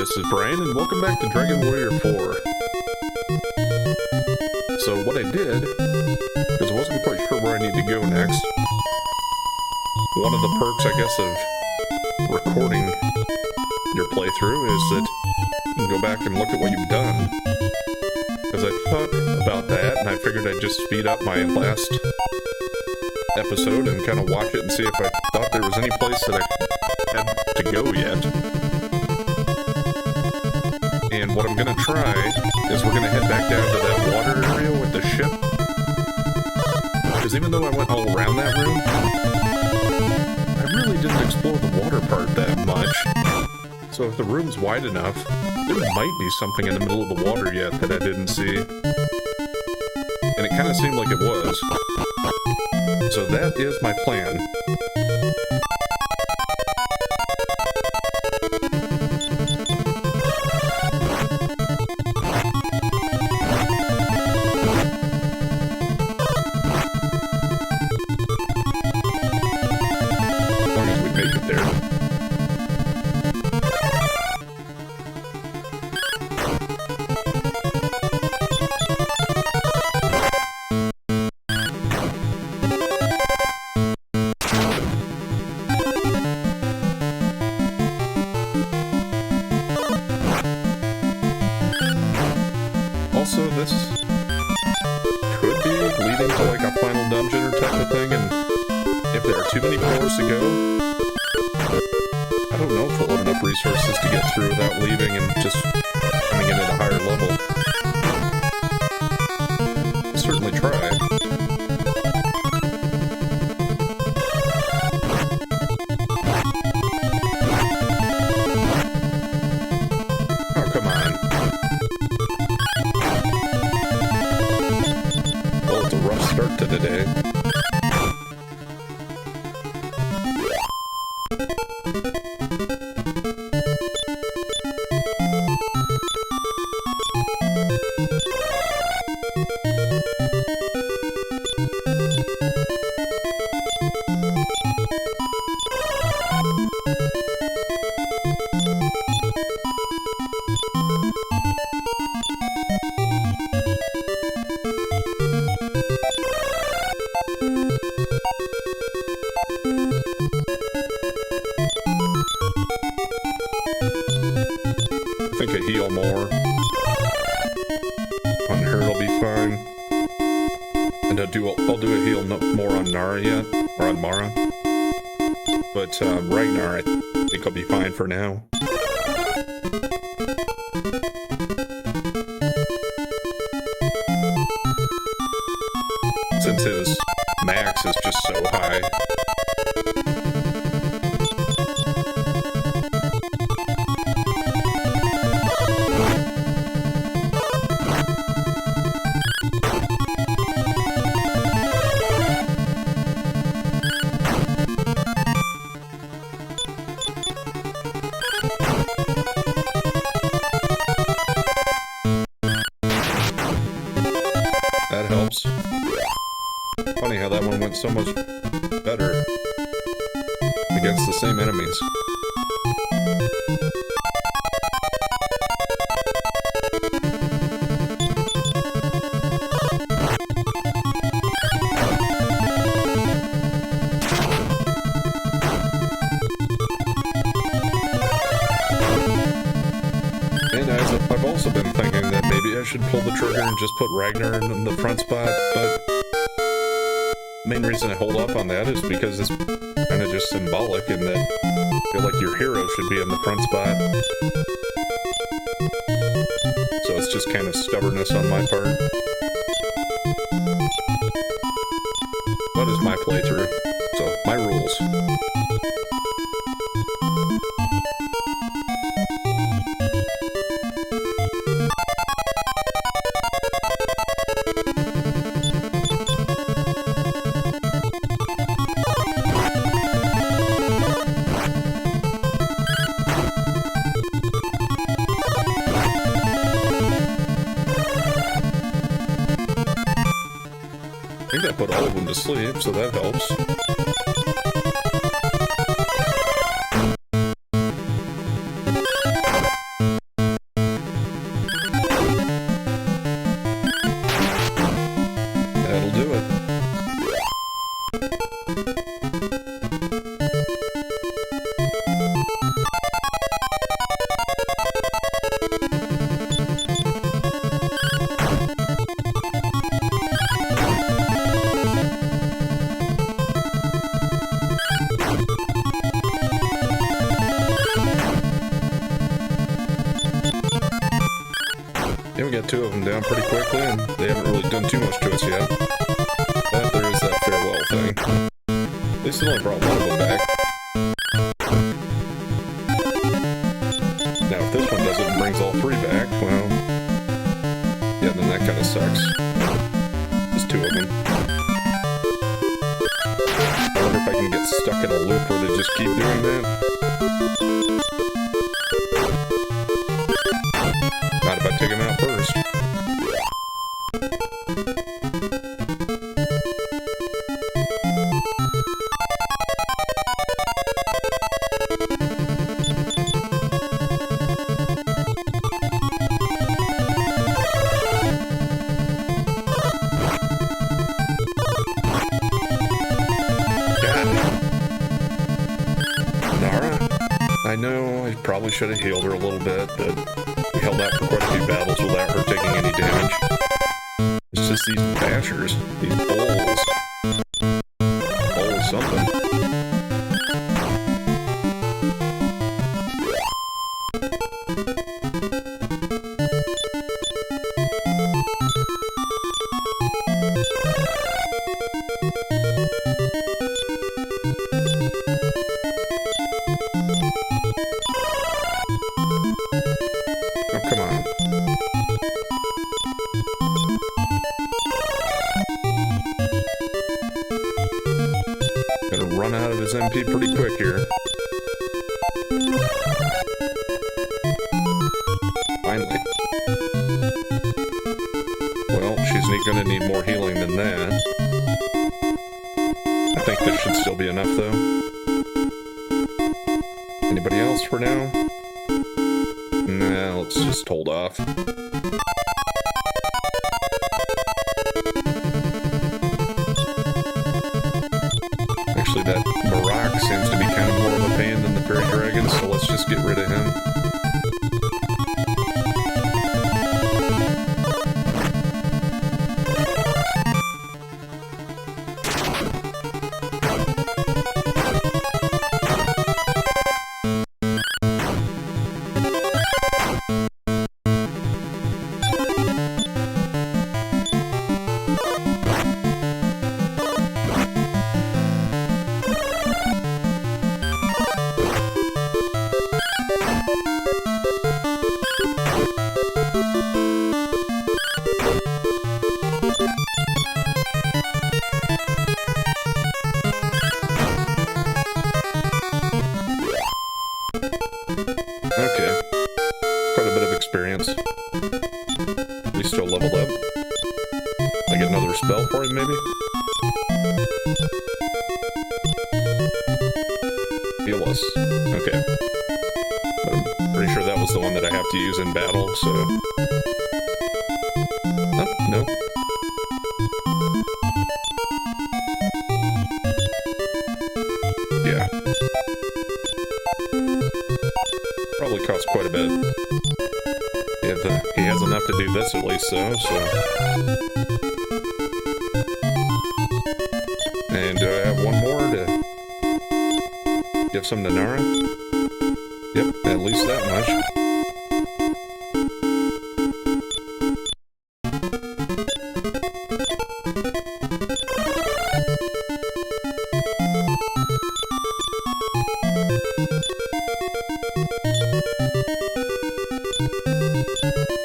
This is Brian, and welcome back to Dragon Warrior 4. So what I did, because I wasn't quite sure where I need to go next, one of the perks, I guess, of recording your playthrough is that you can go back and look at what you've done. Because I thought about that, and I figured I'd just speed up my last episode and kind of watch it and see if I thought there was any place that I had to go yet. And what I'm going to try is we're going to head back down to that water area with the ship. Because even though I went all around that room, I really didn't explore the water part that much. So if the room's wide enough, there might be something in the middle of the water yet that I didn't see. And it kind of seemed like it was. So that is my plan. As long as we make it there. Also, this could be leading to like a final dungeon or type of thing, and if there are too many floors to go, I don't know if we'll have enough resources to get through without leaving and just coming in at a higher level. I'll certainly try. Oh, come on. Well, it's a rough start to the day. I think I heal more. On her it'll be fine. And I'll do a heal more on Nara yet, or on Mara. But Ragnar, I think I'll be fine for now. Since his max is just so high. That helps. Funny how that one went so much better against the same enemies. And I've also been thinking that maybe I should pull the trigger and just put Ragnar in the front spot, but the main reason I hold off on that is because it's kind of just symbolic in that I feel like your hero should be in the front spot. So it's just kind of stubbornness on my part. But it's my playthrough, so my rules. I think that put all of them to sleep, so that helps. got 2 of them down pretty quickly, and they haven't really done too much to us yet. But there is that farewell thing. At least it only brought 1 of them back. Now, if this one does it and brings all 3 back, well... yeah, then that kind of sucks. There's 2 of them. I wonder if I can get stuck in a loop where they just keep doing that. Not if I take them out first. I know I probably should have healed her a little bit, but we held out for quite a few battles without her taking any damage. It's just these bashers, these bulls. Bull something. Come on. Gotta run out of his MP pretty quick here. Finally. Well, she's gonna need more healing than that. I think this should still be enough, though. Anybody else for now? Nah, let's just hold off. Actually, that Barak seems to be kind of more of a pain than the fairy dragon, so let's just get rid of him. Okay. Quite a bit of experience. We still leveled up. I get another spell for him, maybe? Heal us. Okay. But I'm pretty sure that was the one that I have to use in battle, so... oh, no. Yeah. Probably costs quite a bit. He has enough to do this at least, so... And do I have one more to give some to Nara? Yep, at least that much.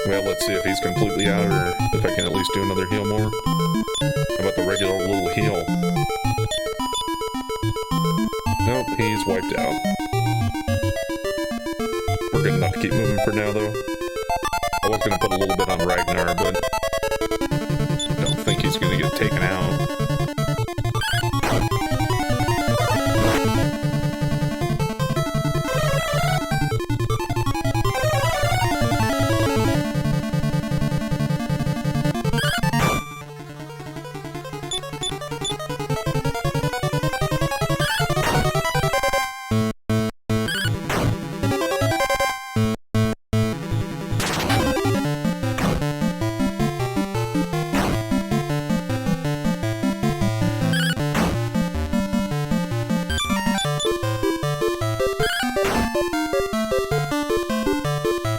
Well, let's see if he's completely out, or if I can at least do another heal more. How about the regular little heal? Nope, he's wiped out. We're good enough to keep moving for now, though. I was going to put a little bit on Ragnar, but I don't think he's going to get taken out.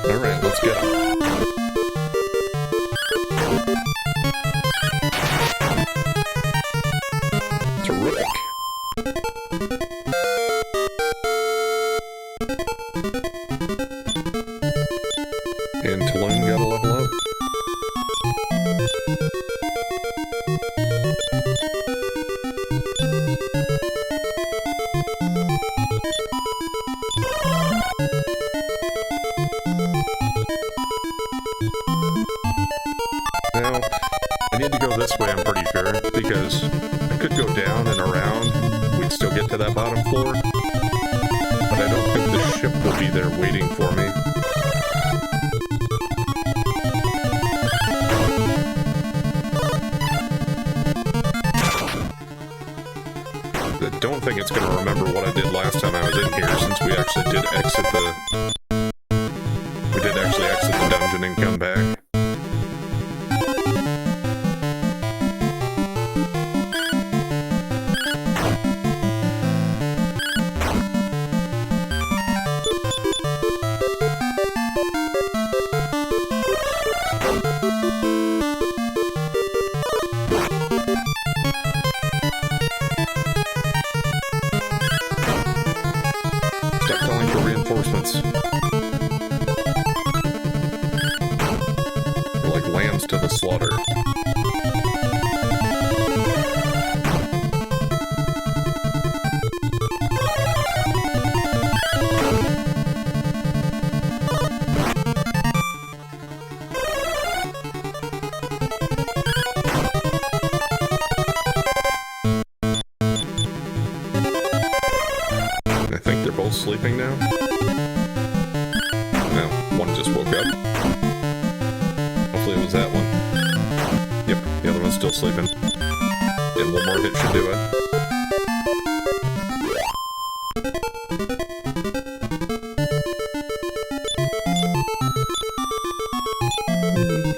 Alright, let's get him. Talon gotta level up. Now, I need to go this way, I'm pretty sure, because I could go down and around, we'd still get to that bottom floor, but I don't think the ship will be there waiting for me. I don't think it's going to remember what I did last time I was in here, since we actually did exit the... We did actually exit the dungeon and come back. Stop calling for reinforcements. They're like lambs to the slaughter. I think they're both sleeping now. No, one just woke up. Hopefully it was that one. Yep, the other one's still sleeping. And one more hit should do it.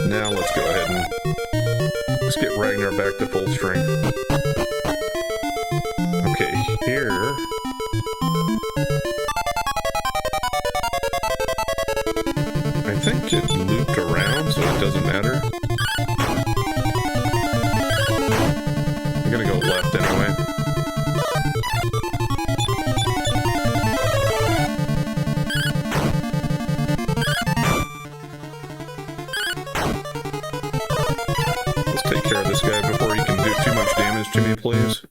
Now let's go ahead and let's get Ragnar back to full strength. Okay, here... I think it looped around, so it doesn't matter. I'm gonna go left anyway. Let's take care of this guy before he can do too much damage to me, please.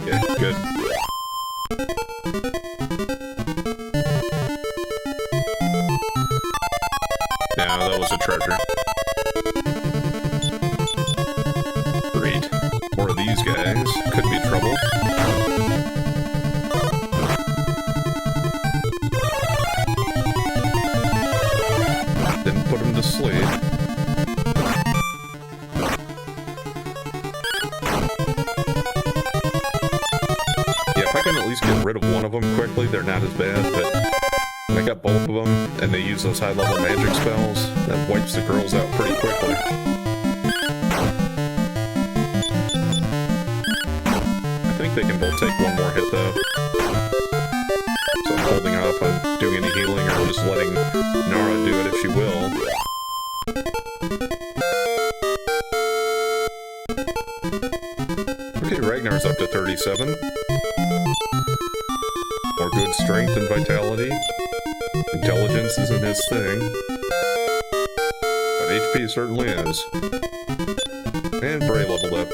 Okay, good. Now that was a treasure. Great. More of these guys. Could be trouble. Didn't put him to sleep. Yeah, if I can at least get rid of one of them quickly, they're not as bad, but... I got both of them, and they use those high-level magic spells. That wipes the girls out pretty quickly. I think they can both take one more hit, though. So I'm holding off on doing any healing, or just letting Nara do it if she will. Okay, Ragnar's up to 37. More good strength and vitality. Intelligence isn't his thing, but HP certainly is. And Bray leveled up.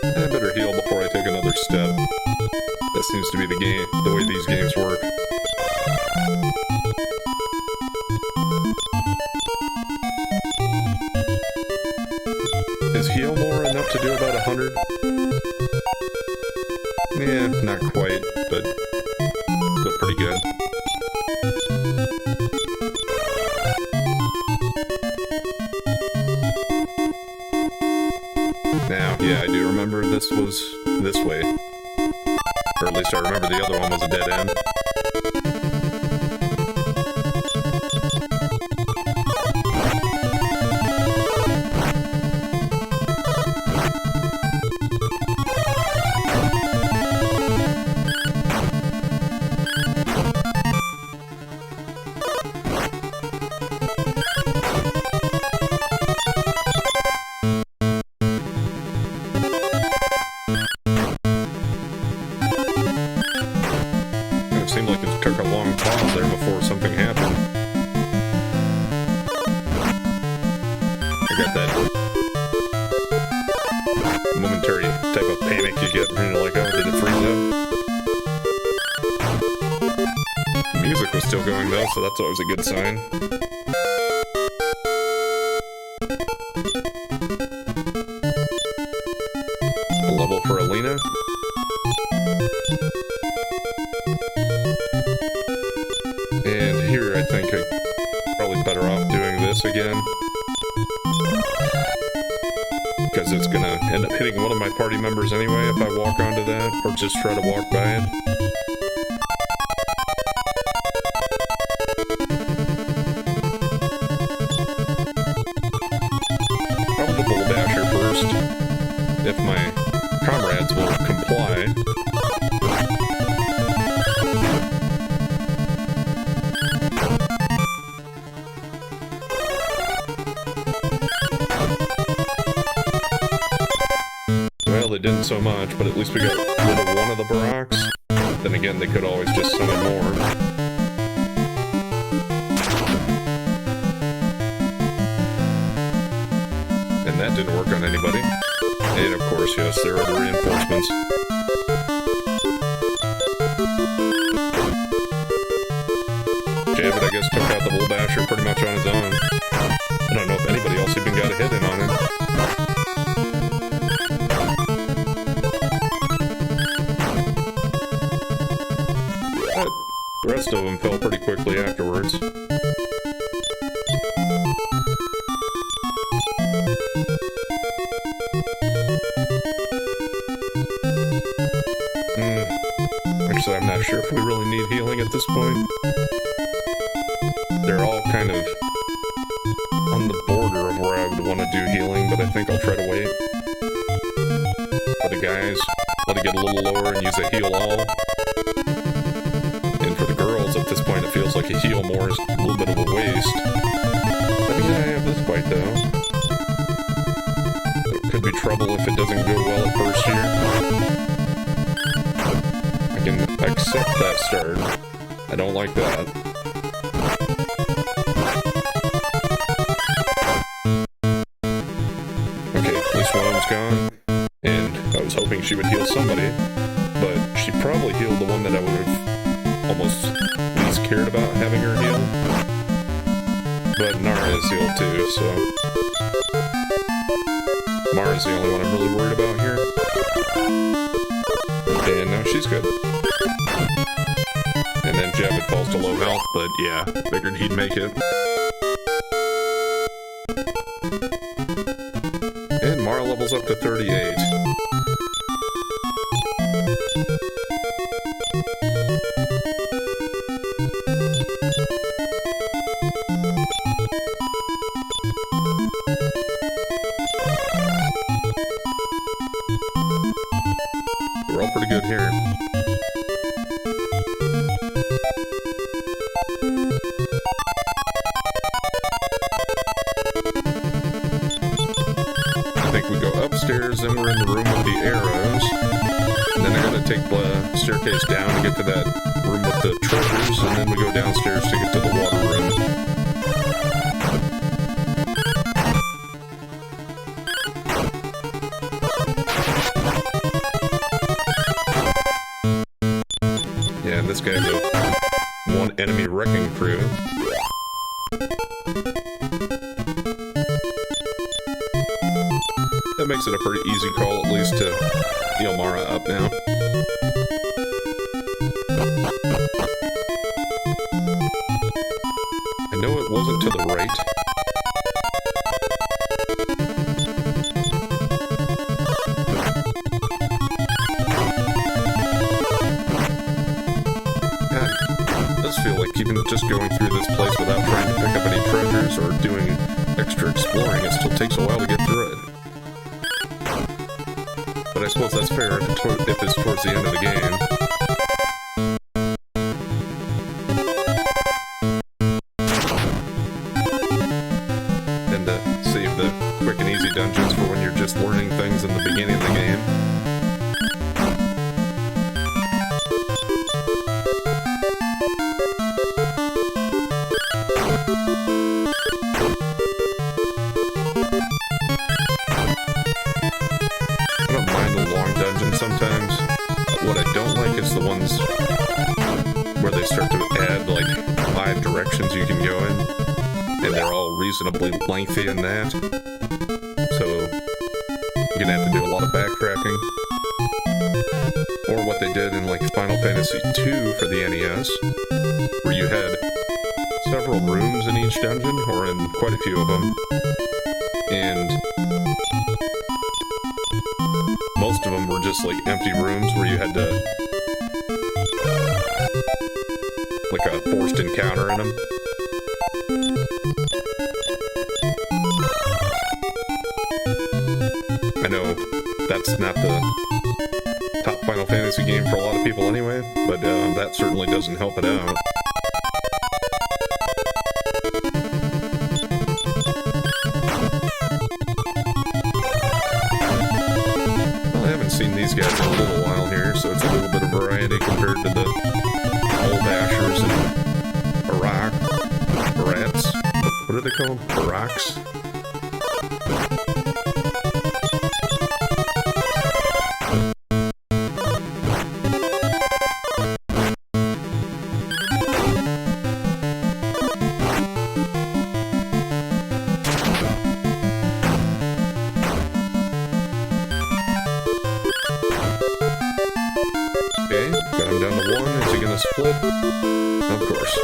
I better heal before I take another step. That seems to be the way these games work. Is heal more enough to do about 100? Yeah, not quite, but still pretty good. Now, yeah, I do remember this was this way. Or at least I remember the other one was a dead end. got that momentary type of panic you get when you're like, oh, did it freeze up? The music was still going though, so that's always a good sign. A level for Alina. And here I think I'm probably better off doing this again. Because it's gonna end up hitting one of my party members anyway if I walk onto that, or just try to walk by it. Probably the Bull Basher first, if my comrades will comply. Well, they didn't so much, but at least we got rid of one of the Barracks. Then again, they could always just summon more. And that didn't work on anybody. And of course, yes, there are the reinforcements. Javid, I guess, took out the Bull Basher pretty much on his own. I don't know if anybody else even got a hit in on him. The rest of them fell pretty quickly afterwards. Actually, I'm not sure if we really need healing at this point. They're all kind of on the border of where I would want to do healing, but I think I'll try to wait. For the guys, let it get a little lower and use a heal all. And for the girls, at this point, it feels like a heal more is a little bit of a waste. But yeah, I have this fight, though. It could be trouble if it doesn't go well at first here. I can accept that start. I don't like that. Okay, at least one of them's gone. And I was hoping she would heal somebody. But she probably healed the one that I would have almost least cared about having her heal. But Nara is healed too, so... Mara's the only one I'm really worried about here. And now she's good. And then Javid falls to low health, but yeah, figured he'd make it. And Mara levels up to 38. We're all pretty good here. I think we go upstairs, then we're in the room with the arrows. And then I gotta take the staircase down to get to that room with the treasures, and then we go downstairs to get to the water room. Yeah, this guy's a one enemy wrecking crew. That makes it a pretty easy call, at least, to heal Mara up now. I know it wasn't to the right. Feel like even just going through this place without trying to pick up any treasures or doing extra exploring, it still takes a while to get through it. But I suppose that's fair if it's towards the end of the game. And to save the quick and easy dungeons for when you're just learning things in the beginning of the game. the ones where they start to add like 5 directions you can go in, and they're all reasonably lengthy in that. So you're gonna have to do a lot of backtracking. Or what they did in like Final Fantasy II for the NES, where you had several rooms in each dungeon, or in quite a few of them, and most of them were just like empty rooms where you had to like a forced encounter in them. I know that's not the top Final Fantasy game for a lot of people anyway, but that certainly doesn't help it out. Well, I haven't seen these guys in a little while here, so it's a little bit of variety compared to the old Ashers and Barats. What are they called? Baraks? Split? Of course.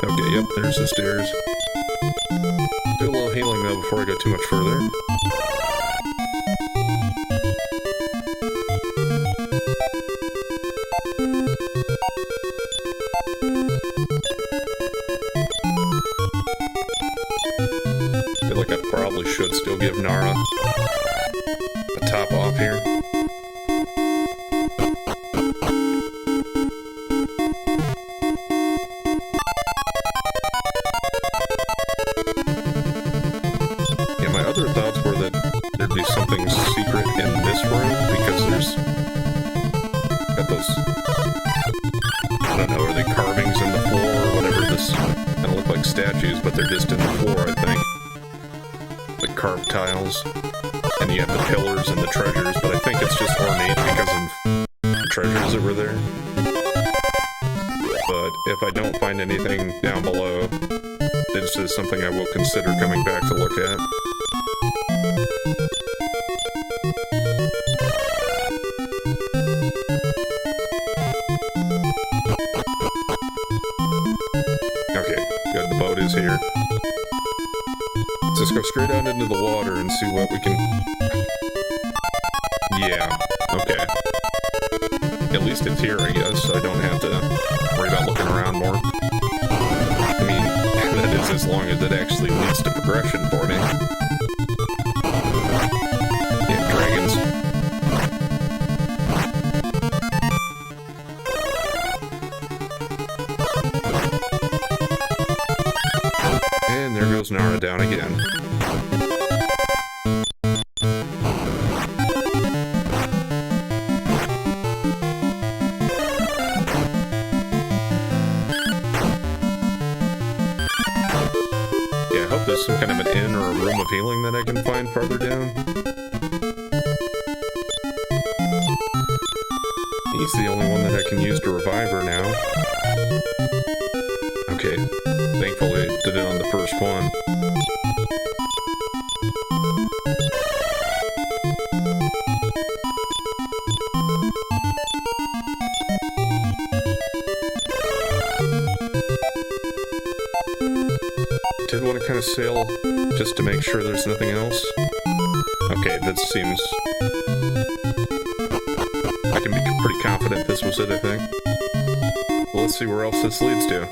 Okay, yep, there's the stairs. Do a little healing though before I go too much further. I feel like I probably should still give Nara a top off here. Something secret in this room, because there's got those, I don't know, are they carvings in the floor or whatever? This, they don't look like statues, but they're just in the floor, I think. Like carved tiles. And you have the pillars and the treasures, but I think it's just ornate because of the treasures that were there. But if I don't find anything down below, this is something I will consider coming back to look at. Here. Let's just go straight out into the water and see what we can... Yeah, okay. At least it's here, I guess, so I don't have to worry about looking around more. I mean, that is as long as it actually leads to progression for me. Yeah, dragons. Nara down again. Yeah, I hope there's some kind of an inn or a room of healing that I can find farther down. He's the only one that I can use to revive her now. Okay, thankfully I did it on the first one. Did want to kind of sail just to make sure there's nothing else. Okay, that seems... I can be pretty confident this was it, I think. Well, let's see where else this leads to.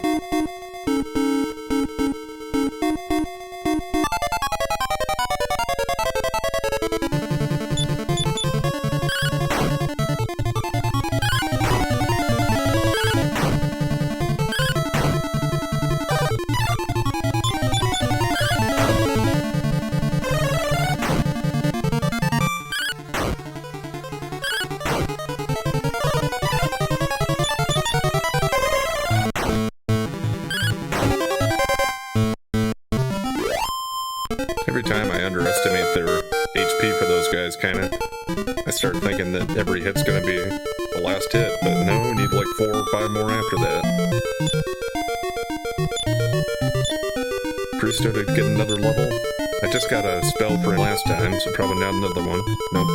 every time I underestimate their HP for those guys, kinda, I start thinking that every hit's gonna be the last hit, but no, need like 4 or 5 more after that. Priesthood to get another level. I just got a spell for it last time, so probably not another one. Nope.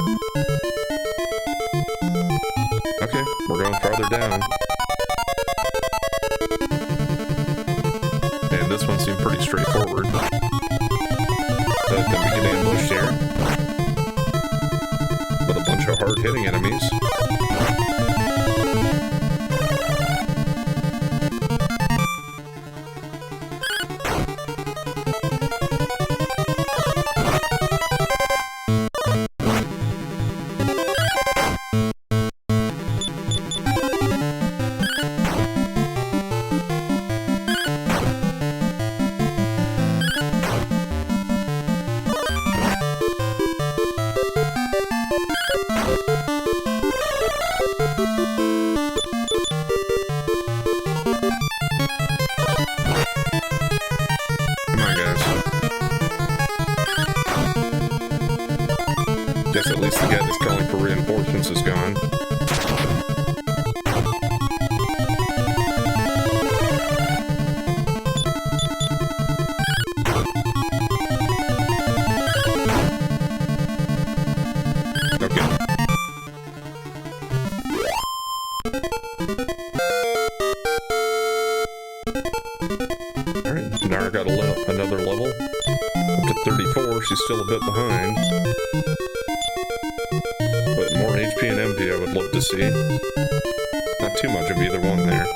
Okay, we're going farther down. And this one seemed pretty straightforward. But then we get ambushed here with a bunch of hard-hitting enemies. Guess at least the guy that's calling for reinforcements is gone. Okay. Alright, Nara got another level. Up to 34, she's still a bit behind. But more HP and MP I would love to see. Not too much of either one there.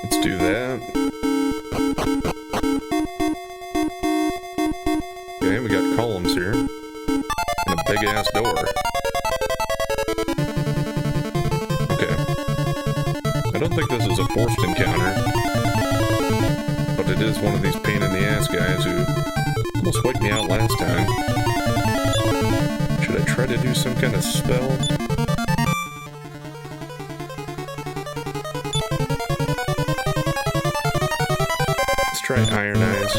Let's do that. Okay, we got columns here. And a big-ass door. Okay. I don't think this is a forced encounter. But it is one of these pain-in-the-ass guys who almost wiped me out last time. Should I try to do some kind of spell? Try Iron Eyes.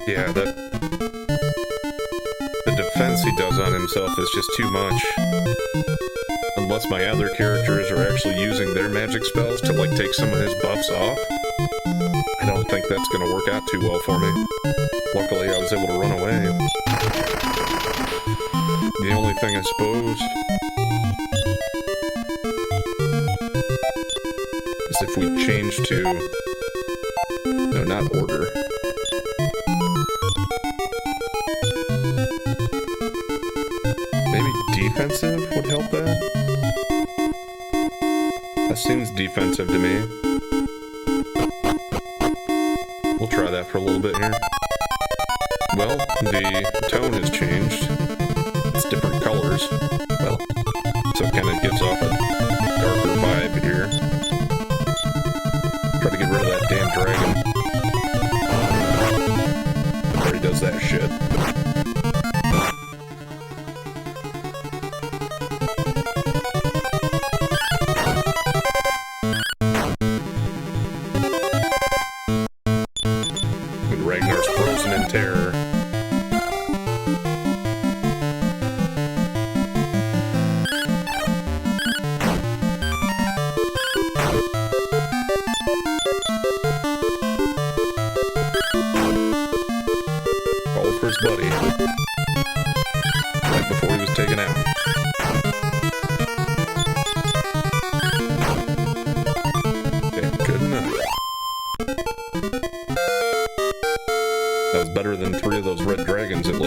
Yeah, the defense he does on himself is just too much. Unless my other characters are actually using their magic spells to, like, take some of his buffs off. I don't think that's gonna work out too well for me. Luckily, I was able to run away. The only thing, I suppose, is if we change to... No, not order. Maybe defensive would help that? That seems defensive to me. We'll try that for a little bit here. Well, the tone has changed. It's different colors. Well, so it kind of gives off a darker vibe here. Try to get rid of that damn dragon. Before he does that shit. Ragnar's frozen in terror.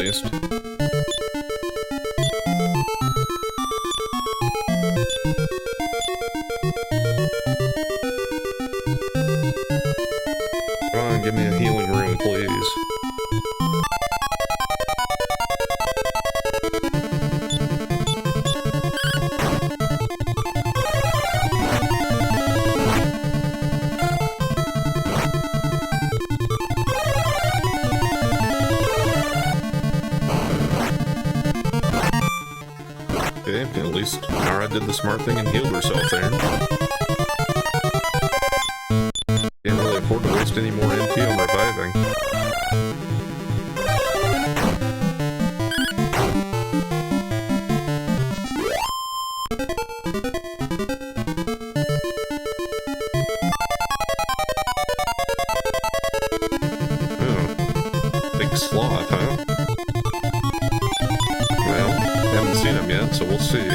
least. Come on, give me a healing room, please. Okay, at least Nara did the smart thing and healed herself there. Can't really afford to waste any more NP on reviving. Oh, big sloth, huh? Well, haven't seen him yet, so we'll see.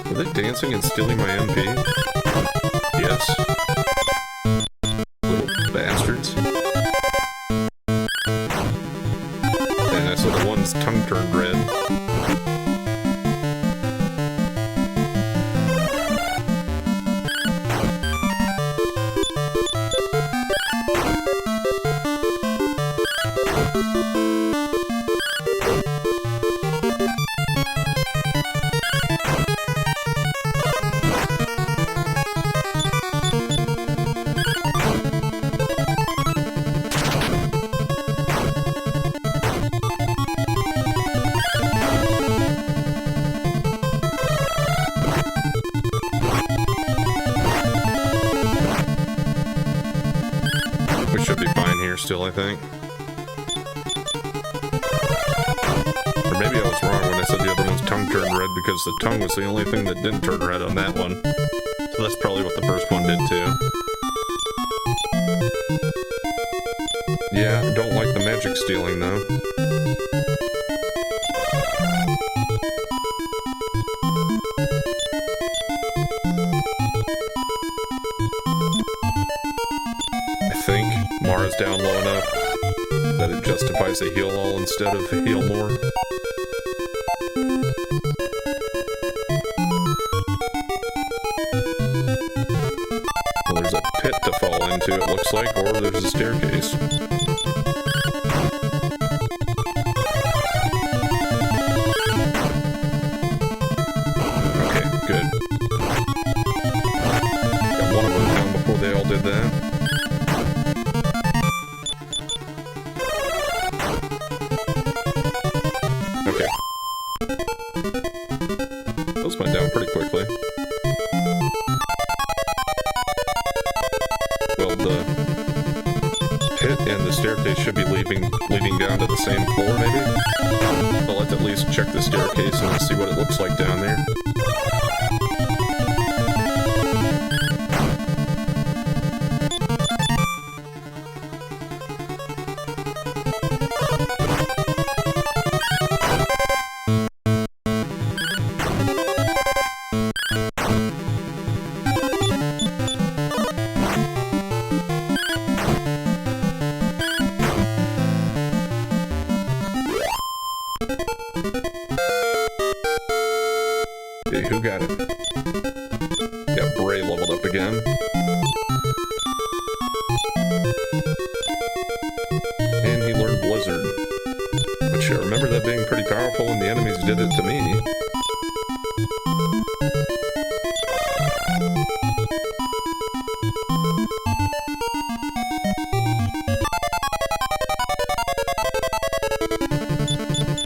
Are they dancing and stealing my MP? Yes. Little bastards. And I saw the one's tongue turned red. We should be fine here still, I think. Or maybe I was wrong when I said the other one's tongue turned red, because the tongue was the only thing that didn't turn red on that one. So that's probably what the first one did too. Yeah, I don't like the magic stealing though. I think Mara's down low enough that it justifies a heal all instead of a heal more. Well, there's a pit to fall into, it looks like, or there's a staircase. Okay, good. Got one of them down before they all did that. Okay. Those went down pretty quickly. Well, the pit and the staircase should be leading down to the same floor, maybe? But let's at least check the staircase and see what it looks like down there. Okay, who got it? Yeah, Bray leveled up again. And he learned Blizzard. Which I remember that being pretty powerful when the enemies did it to me.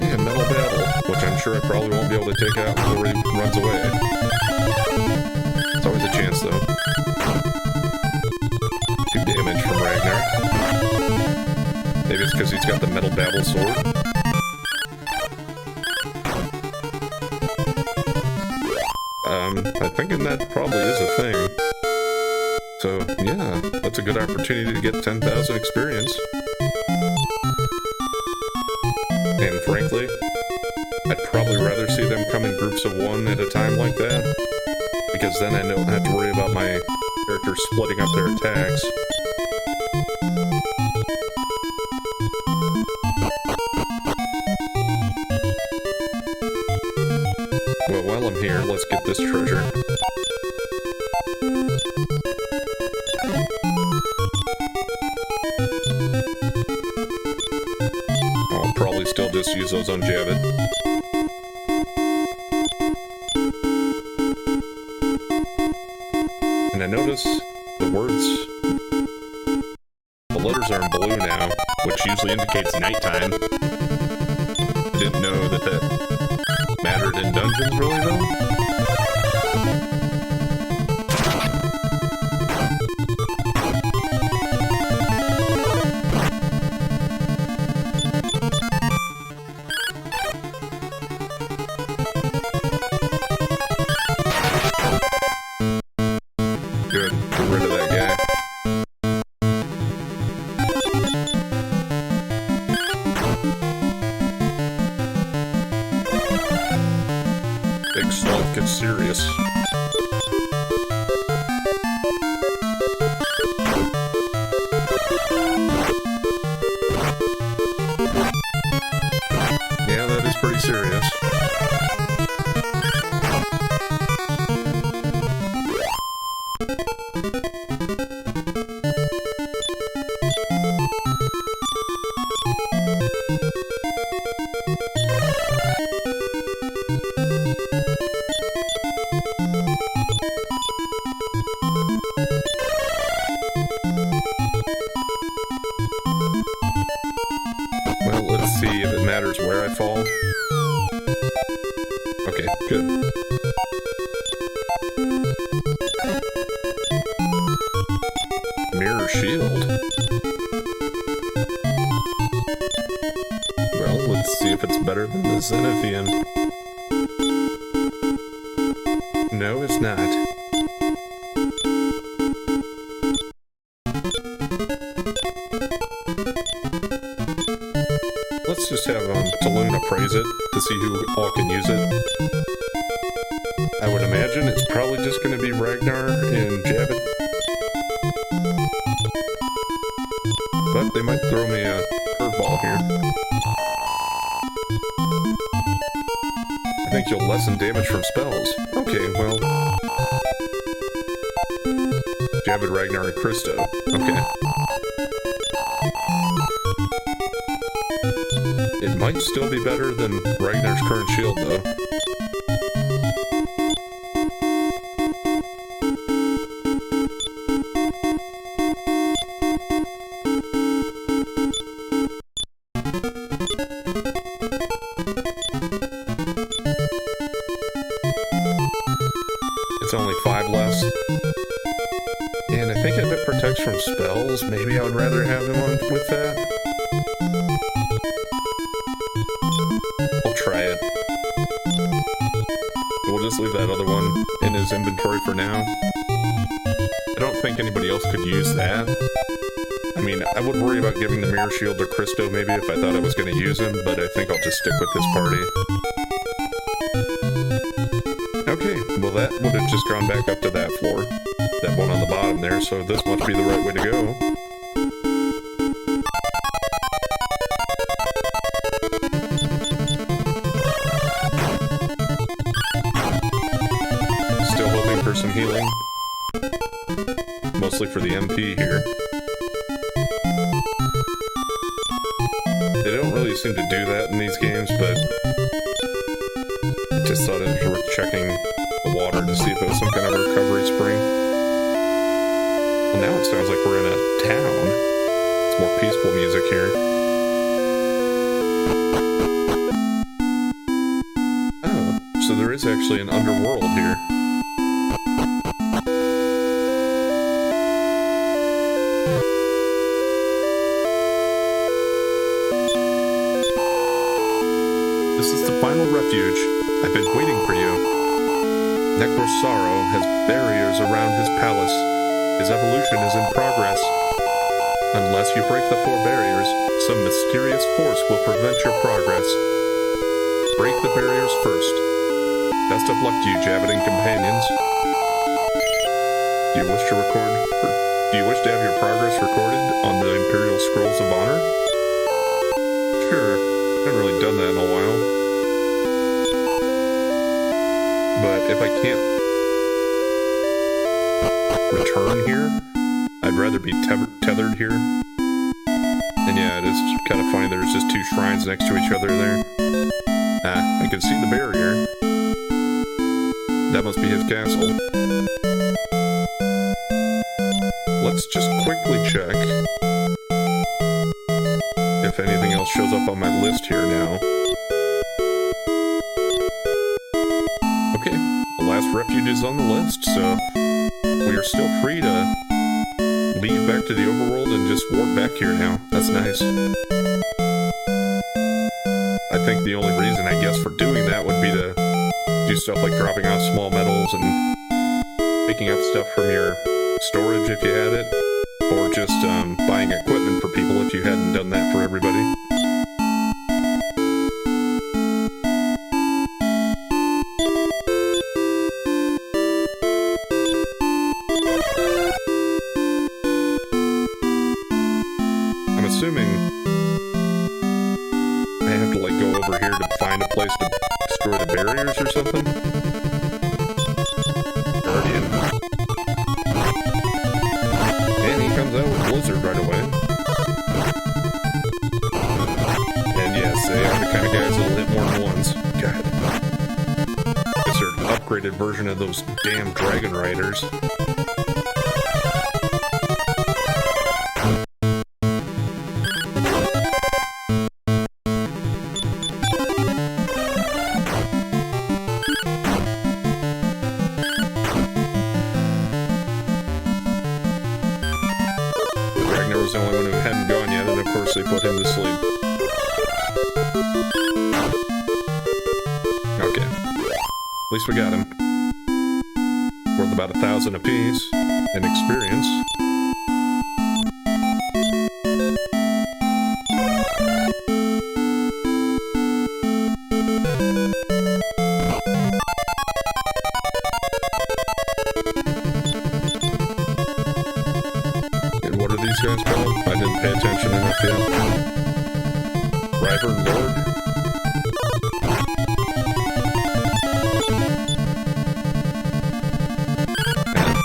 Yeah, Metal Battle, which I'm sure I probably won't be able to take out before he runs away. It's always a chance, though. 2 damage from Ragnar. Maybe it's because he's got the Metal Battle sword. I'm thinking that probably is a thing. So, yeah, that's a good opportunity to get 10,000 experience. And frankly, I'd probably rather see them come in groups of 1 at a time like that. Because because then I don't have to worry about my characters splitting up their attacks. Well, while I'm here, let's get this treasure. I'll probably still just use those on Javid. And I notice the letters are in blue now, which usually indicates nighttime. I didn't know that mattered in dungeons, really, though. Good. Get rid of that guy. Big stuff gets serious. Yeah, that is pretty serious. Well, let's see if it matters where I fall. Okay, good. Mirror shield. Well, let's see if it's better than the Zenithian. No, it's not. Let's just have Taloon appraise it to see who all can use it. I would imagine it's probably just going to be Ragnar and Javid. But they might throw me a curveball here. I think you'll lessen damage from spells. Okay, well... Javid, Ragnar, and Christo. Okay. It might still be better than Ragnar's current shield, though. It's only 5 less. And I think if it protects from spells, maybe I would rather have him on with that. I'll try it. We'll just leave that other one in his inventory for now. I don't think anybody else could use that. I mean, I would worry about giving the Mirror Shield to Christo maybe if I thought I was going to use him, but I think I'll just stick with this party. Okay, well that would have just gone back up to that floor. That one on the bottom there, so this must be the right way to go. Still hoping for some healing. Mostly for the MP here. They don't really seem to do that in these games, but I just thought it was worth checking the water to see if it was some kind of recovery spring. Well, now it sounds like we're in a town. It's more peaceful music here. Oh, so there is actually an underworld here. This is the final refuge. I've been waiting for you. Necrosaro has barriers around his palace. His evolution is in progress. Unless you break the 4 barriers, some mysterious force will prevent your progress. Break the barriers first. Best of luck to you, Javid and companions. Do you wish to record, or do you wish to have your progress recorded on the Imperial Scrolls of Honor? Sure, I haven't really done that in a while. But if I can't return here, I'd rather be tethered here. And yeah, it is kind of funny, there's just two shrines next to each other there. I can see the barrier. That must be his castle. Let's just quickly check if anything else shows up on my list here now. Okay, the last refuge is on the list, so we are still free to leave back to the overworld and just warp back here now. That's nice. I think the only reason, I guess, for doing that would be to do stuff like dropping off small metals and picking up stuff from your storage if you had it, or just buying equipment for people if you hadn't done that for everybody. I'm assuming I have to like go over here to find a place to destroy the barriers or something. Guardian. And he comes out with Blizzard right away. And yes, they are the kind of guys that'll hit more than once. God. Guess they're an upgraded version of those damn Dragon Riders. Was the only one who hadn't gone yet, and of course they put him to sleep. Okay. At least we got him. Worth about 1,000 apiece in experience. What are these guys called? I didn't pay attention enough yet. River Lord?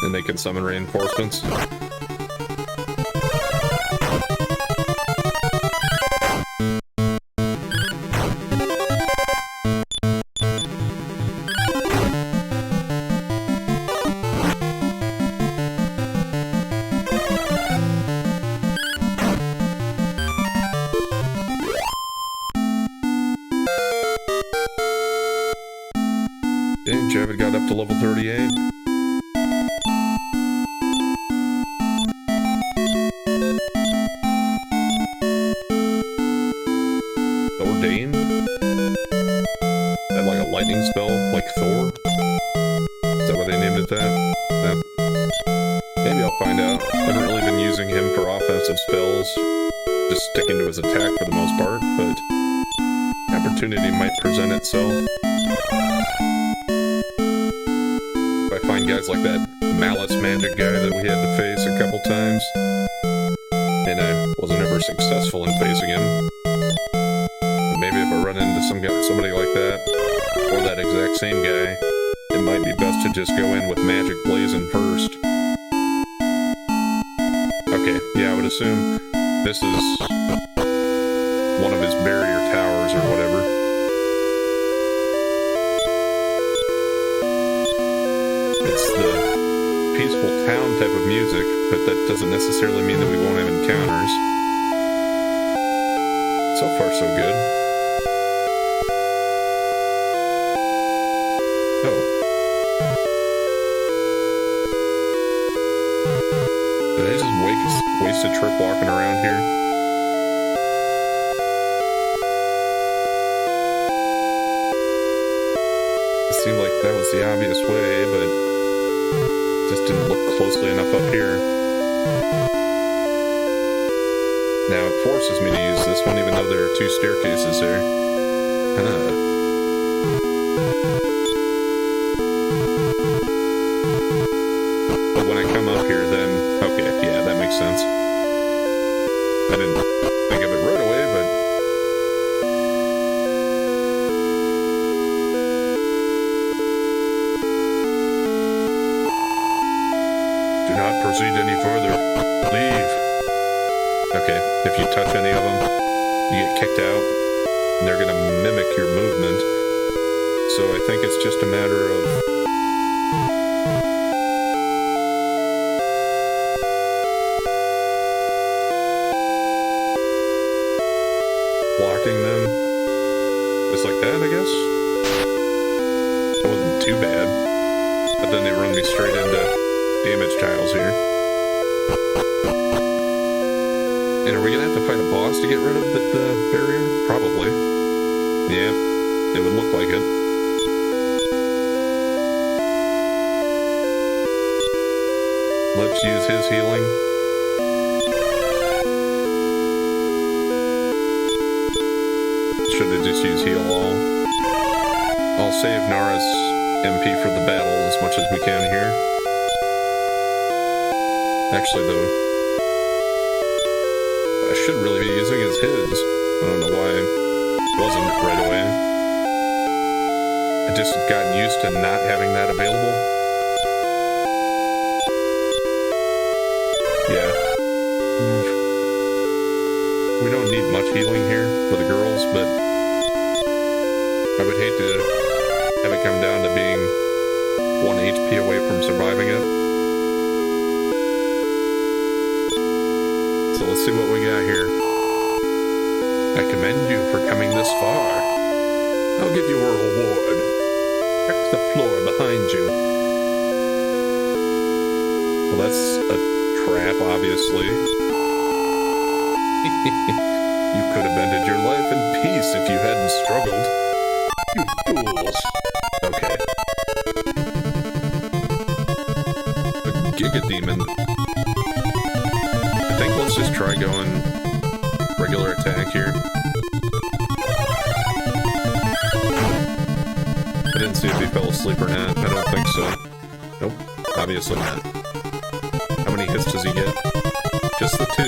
And they can summon reinforcements. Dang, Javid got up to level 38. Ordain? That like a lightning spell, like Thor? Is that why they named it that? Maybe I'll find out. I haven't really been using him for offensive spells, just sticking to his attack for the most part, but opportunity might present itself. I find guys like that Malice Magic guy that we had to face a couple times, and I wasn't ever successful in facing him. But maybe if I run into somebody like that, or that exact same guy, it might be best to just go in with Magic Blazing first. Okay, yeah, I would assume this is one of his barrier towers or whatever. It's the peaceful town type of music, but that doesn't necessarily mean that we won't have encounters. So far, so good. Oh. Did I just waste a trip walking around here? It seemed like that was the obvious way, but just didn't look closely enough up here. Now it forces me to use this one even though there are two staircases there. But when I come makes sense. I didn't think of it right away, but... Do not proceed any further. Leave. Okay, if you touch any of them, you get kicked out, and they're gonna mimic your movement. So I think it's just a matter of... blocking them. Just like that, I guess? That wasn't too bad. But then they run me straight into damage tiles here. And are we gonna have to fight a boss to get rid of the barrier? Probably. Yeah, it would look like it. Let's use his healing. Should have just used heal all. I'll save Nara's MP for the battle as much as we can here. Actually, though, what I should really be using is his. I don't know why it wasn't right away. I just gotten used to not having that available. Yeah. We don't need much healing here for the girls, but I would hate to have it come down to being 1 HP away from surviving it. So let's see what we got here. I commend you for coming this far. I'll give you a reward. Check the floor behind you. Well, that's a trap, obviously. You could have ended your life in peace if you hadn't struggled. You fools. Okay. A Giga Demon. I think let's just try going regular attack here. I didn't see if he fell asleep or not. I don't think so. Nope. Obviously not. How many hits does he get? Just the 2.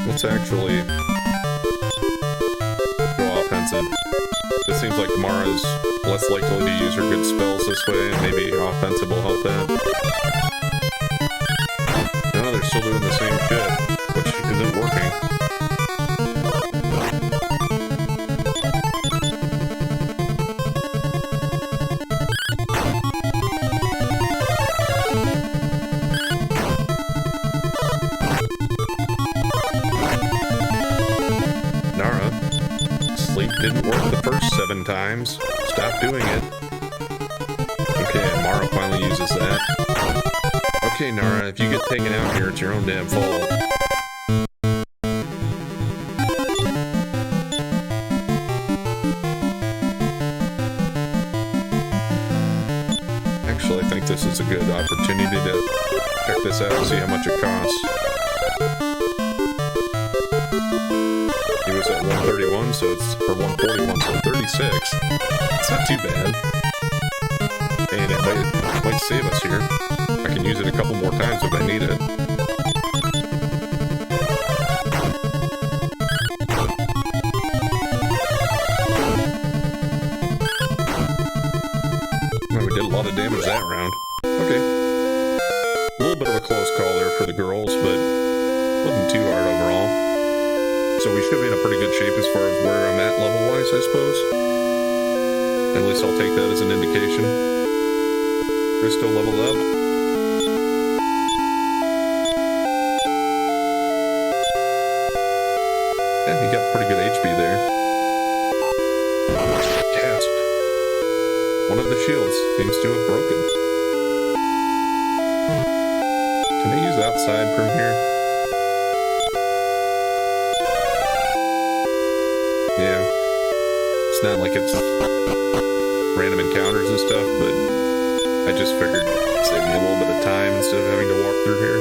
Let's actually go offensive. It seems like Mara's less likely to use her good spells this way, and maybe offensive will help that. No, they're still doing the same shit, which isn't working. Didn't work the first 7 times. Stop doing it. Okay, and Mara finally uses that. Okay, Nara, if you get taken out here, it's your own damn fault. Actually, I think this is a good opportunity to check this out and see how much it costs. He was at 131, so it's for 141, so 36. It's not too bad. And it might save us here. I can use it a couple more times if I need it. Well, we did a lot of damage that round. Okay. A little bit of a close call there for the girls, but wasn't too hard overall. So we should be in a pretty good shape as far as where I'm at level-wise, I suppose. At least I'll take that as an indication. We're still leveled up. Yeah, he got pretty good HP there. Gasp. One of the shields seems to have broken. Can I use outside from here? Yeah, it's not like it's random encounters and stuff, but I just figured it'd save me a little bit of time instead of having to walk through here.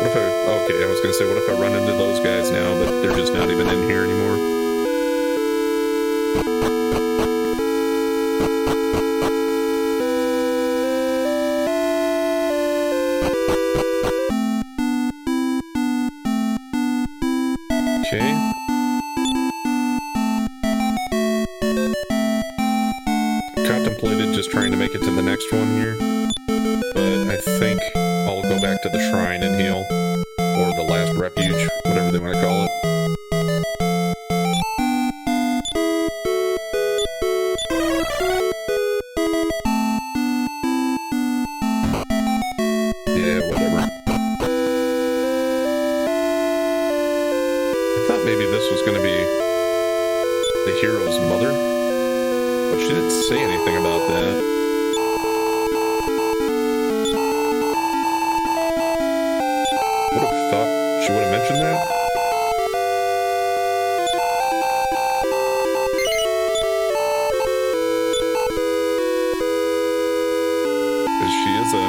What if okay, I was gonna say, what if I run into those guys now, but they're just not even in here anymore? Okay. Contemplated just trying to make it to the next one here, but I think I'll go back to the shrine and heal, or the last refuge, whatever they want to call it. Yeah, whatever. I thought maybe this was going to be the hero's mother, but she didn't say anything about that. She would have mentioned that? Because she is a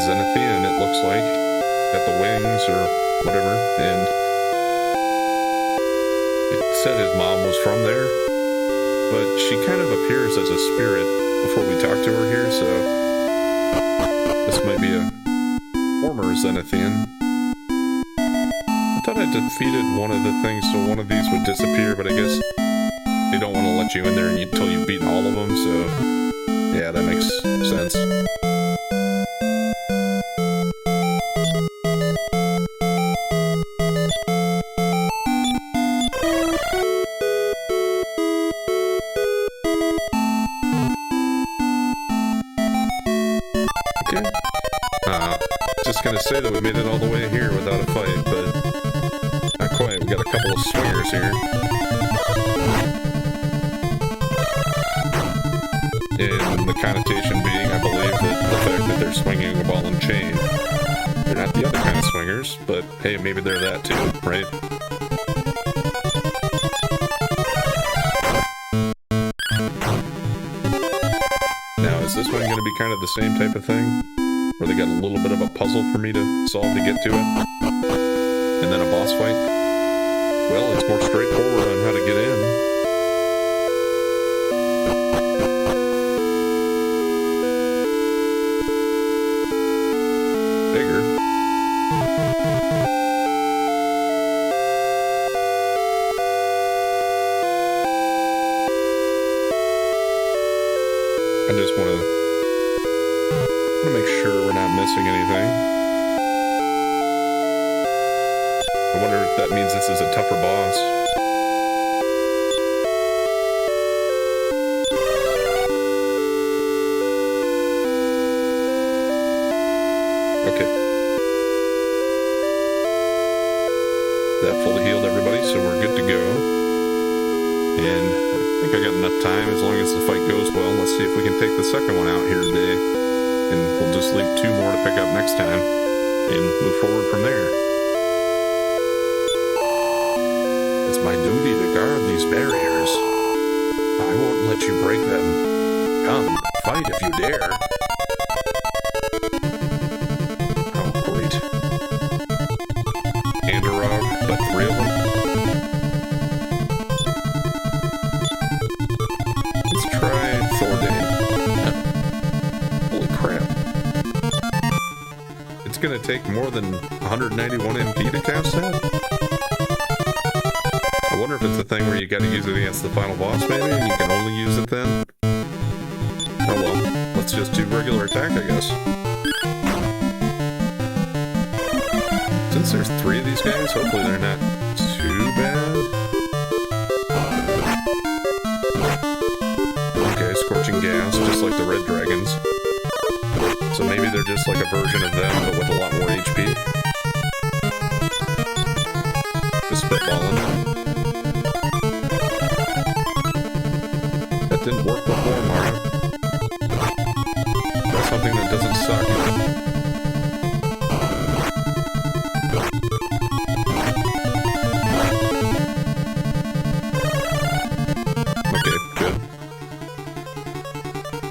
Zenithian, it looks like. Got the wings or whatever, and it said his mom was from there, but she kind of appears as a spirit before we talk to her here, so this might be a former Zenithian. I thought I defeated one of the things so one of these would disappear, but I guess they don't want to let you in there until you've beaten all of them, so yeah, that makes sense. Okay. Just gonna say that we made it all the way here without a fight, but not quite. We got a couple of swingers here. And the connotation being, I believe, that the fact that they're swinging a ball and chain. They're not the other kind of swingers, but hey, maybe they're that too, right? Now, is this one going to be kind of the same type of thing? Where they got a little bit of a puzzle for me to solve to get to it? And then a boss fight? Well, it's more straightforward on how to get in. Bigger. I just want to make sure we're not missing anything. I wonder if that means this is a tougher boss. Okay. That fully healed everybody, so we're good to go. And I think I got enough time as long as the fight goes well. Let's see if we can take the second one out here today. And we'll just leave 2 more to pick up next time and move forward from there. It's my duty to guard these barriers. I won't let you break them. Come, fight if you dare. Oh, great. Andorog, but 3 of them? Let's try Thordane. Holy crap. It's gonna take more than 191 MP to cast that? I wonder if it's a thing where you gotta use it against the final boss, maybe, and you can only use it then? Oh well, let's just do regular attack, I guess. Since there's 3 of these guys, hopefully they're not too bad. Okay, scorching gas, just like the red dragons. So maybe they're just like a version of them, but with a lot more HP. Just spitballing. That didn't work before, Mario. That's something that doesn't suck. Okay, good.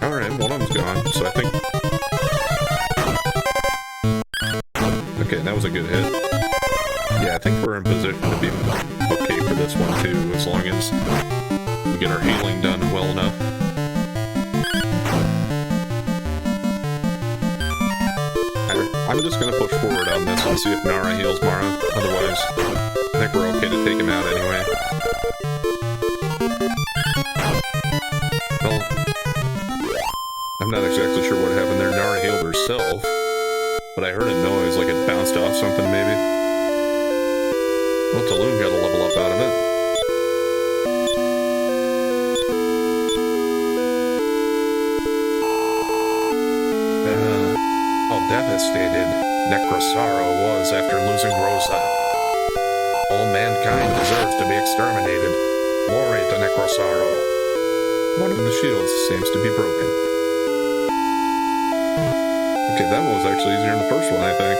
Alright, one of them's gone, so I think... Okay, that was a good our healing done well enough. I'm just gonna push forward on this and see if Nara heals Mara. Otherwise, I think we're okay to take him out anyway. Well, I'm not exactly sure what happened there. Nara healed herself, but I heard a noise like it bounced off something maybe. Well, Taloon got a level up out of it. Devastated Necrosaro was after losing Rosa. All mankind deserves to be exterminated. Glory to Necrosaro. One of the shields seems to be broken. Okay, that one was actually easier than the first one, I think.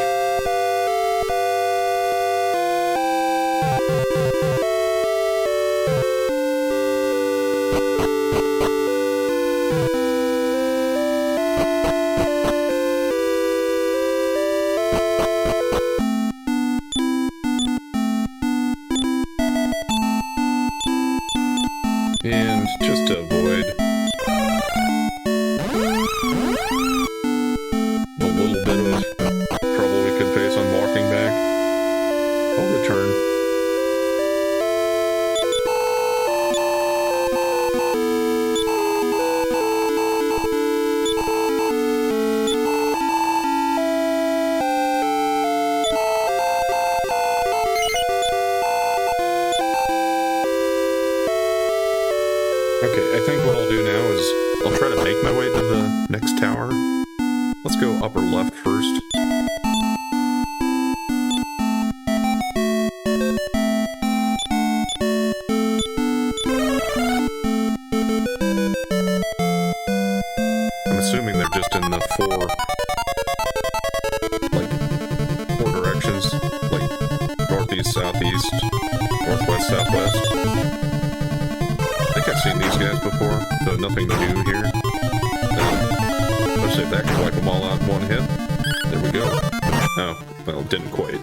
And just to avoid the little bit of trouble we could face on walking back, I'll return. Okay, I think what I'll do now is I'll try to make my way to the next tower. Let's go upper left first. I'm assuming they're just in the four directions, like northeast, southeast, northwest, southwest. I think I've seen these guys before, so nothing new here. Let's see if that can wipe them all out in one hit. There we go. Oh, well, it didn't quite.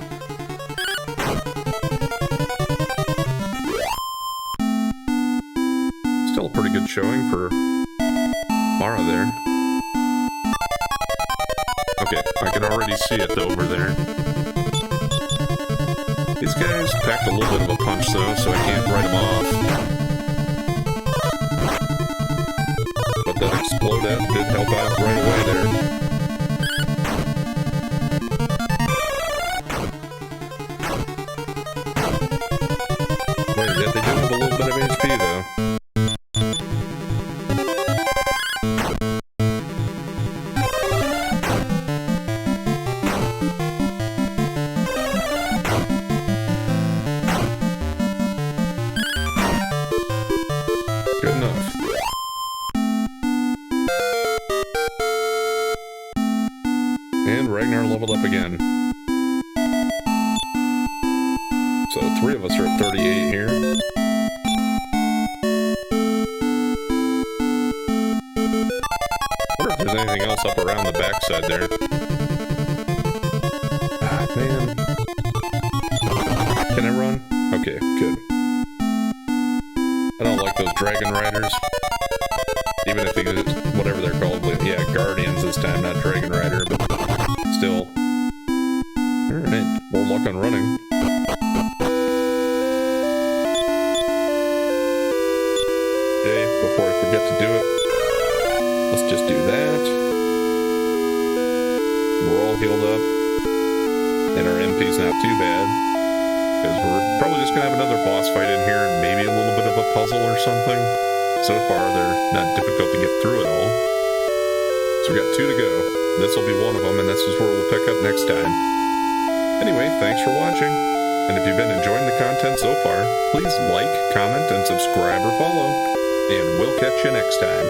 Still a pretty good showing for Mara there. Okay, I can already see it over there. These guys packed a little bit of a punch though, so I can't write them off. That explode at did help out right away there. Wait, yeah, they do have a little bit of HP though. Good enough. And Ragnar leveled up again. So 3 of us are at 38 here. Wonder if there's anything else up around the backside there. Ah, man. Can I run? Okay, good. I don't like those dragon riders. Even if these, whatever they're called, yeah, guardians this time, not dragon rider, but still. Alright, more luck on running. Okay, before I forget to do it, let's just do that. We're all healed up. And our MP's not too bad. Because we're probably just going to have another boss fight in here and maybe a little bit of a puzzle or something. So far, they're not difficult to get through at all. So we got 2 to go. This will be one of them, and this is where we'll pick up next time. Anyway, thanks for watching. And if you've been enjoying the content so far, please like, comment, and subscribe or follow. And we'll catch you next time.